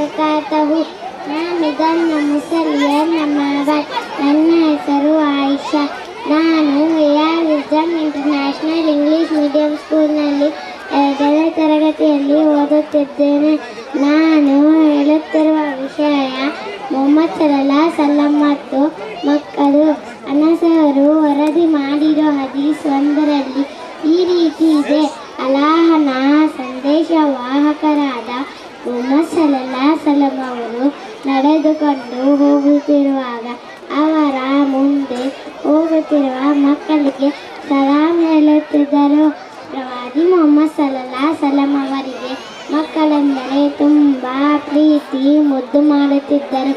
ವಬರಕಾತಹು. ನಾಮಿದನ್ನ ಮುಸಲಿಯರ್ ನಮಾಬಾದ್. ನನ್ನ ಹೆಸರು ಆಯಿಷಾ. ನಾನು AR wisdom international English medium ಸ್ಕೂಲ್ನಲ್ಲಿ 2ನೇ ತರಗತಿಯಲ್ಲಿ ಓದುತ್ತಿದ್ದೇನೆ. ನಾನು ಹೇಳುತ್ತಿರುವ ವಿಷಯ ಮೊಹಮ್ಮದ್ ಸಲ್ಲಲ್ಲಾಹು ಅಲೈಹಿ ವಸಲ್ಲಂ ಮತ್ತು ಮಕ್ಕಳು. ಅನಸರು ವರದಿ ಮಾಡಿರೋ ಹದೀಸ್ ಒಂದರಲ್ಲಿ ಈ ರೀತಿ ಇದೆ: ಅಲ್ಲಾಹನ ಸಂದೇಶವಾಹಕರಾದ ಮೊಹಮ್ಮದ್ ಸಲ್ಲಲ್ಲಾಹು ಅಲೈಹಿ ವಸಲ್ಲಂ ಅವರು ನಡೆದುಕೊಂಡು ಹೋಗುತ್ತಿರುವಾಗ ಅವರ ಮುಂದೆ ಹೋಗುತ್ತಿರುವ ಮಕ್ಕಳಿಗೆ ಸಲಾಂ ಹೇಳುತ್ತಿದ್ದರು. ಪ್ರವಾದಿ ಮೊಹಮ್ಮದ್ ಸಲ್ಲಲ್ಲಾಹು ಅಲೈಹಿ ವಸಲ್ಲಂ ಅವರಿಗೆ ಮಕ್ಕಳೆಂದರೆ ತುಂಬ ಪ್ರೀತಿ, ಮುದ್ದು ಮಾಡುತ್ತಿದ್ದರು.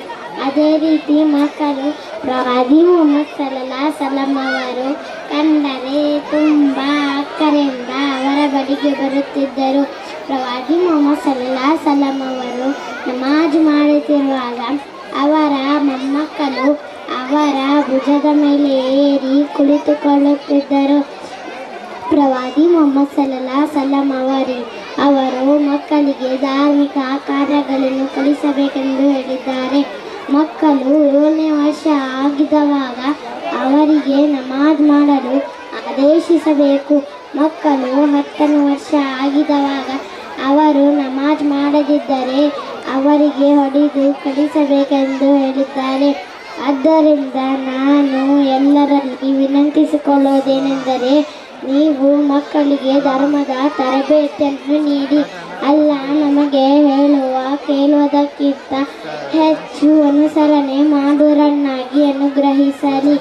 ಅದೇ ರೀತಿ ಮಕ್ಕಳು ಪ್ರವಾದಿ ಮೊಹಮ್ಮದ್ ಸಲ್ಲಲ್ಲಾಹು ಅಲೈಹಿ ವಸಲ್ಲಂ ಅವರು ಕಂಡರೆ ತುಂಬ ಅಕ್ಕರೆಯಿಂದ ಅವರ ಬಳಿಗೆ ಬರುತ್ತಿದ್ದರು. ಪ್ರವಾದಿ ಮೊಹಮ್ಮದ್ ಸಲ್ಲಲ್ಲಾಹು ಅಲೈಹಿ ವಸಲ್ಲಂ ಅವರು ನಮಾಜ್ ಮಾಡುತ್ತಿರುವಾಗ ಅವರ ಮೊಮ್ಮಕ್ಕಳು ಅವರ ಭುಜದ ಮೇಲೆ ಏರಿ ಕುಳಿತುಕೊಳ್ಳುತ್ತಿದ್ದರು. ಪ್ರವಾದಿ ಮೊಹಮ್ಮದ್ ಸಲ್ಲಲ್ಲಾಹು ಅಲೈಹಿ ವಸಲ್ಲಂ ಅವರು ಮಕ್ಕಳಿಗೆ ಧಾರ್ಮಿಕ ಕಾರ್ಯಗಳನ್ನು ಕಲಿಸಬೇಕೆಂದು ಹೇಳಿದ್ದಾರೆ. ಮಕ್ಕಳು 7ನೇ ವರ್ಷ ಆಗಿದವಾಗ ಅವರಿಗೆ ನಮಾಜ್ ಮಾಡಲು ಆದೇಶಿಸಬೇಕು. ಮಕ್ಕಳು 10ನೇ ವರ್ಷ ಆಗಿದವಾಗ ಅವರು ನಮಾಜ್ ಮಾಡದಿದ್ದರೆ ಅವರಿಗೆ ಹೊಡೆದು ಕಲಿಸಬೇಕೆಂದು ಹೇಳಿದ್ದಾರೆ. ಆದ್ದರಿಂದ ನಾನು ಎಲ್ಲರಲ್ಲಿ ವಿನಂತಿಸಿಕೊಳ್ಳುವುದೇನೆಂದರೆ, ನೀವು ಮಕ್ಕಳಿಗೆ ಧರ್ಮದ ತರಬೇತಿಯನ್ನು ನೀಡಿ. ಅಲ್ಲಾಹ್ ನಮಗೆ ಕೇಳುವುದಕ್ಕಿಂತ ಹೆಚ್ಚು ಅನುಸರಣೆ ಮಾಡುವವರನ್ನಾಗಿ ಅನುಗ್ರಹಿಸಲಿ.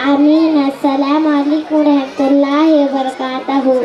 ಆಮೀನ್. ಅಸ್ಸಲಾಮು ಅಲೈಕುಂ ವರಹಮತುಲ್ಲಾಹಿ ವಬರಕಾತಹು.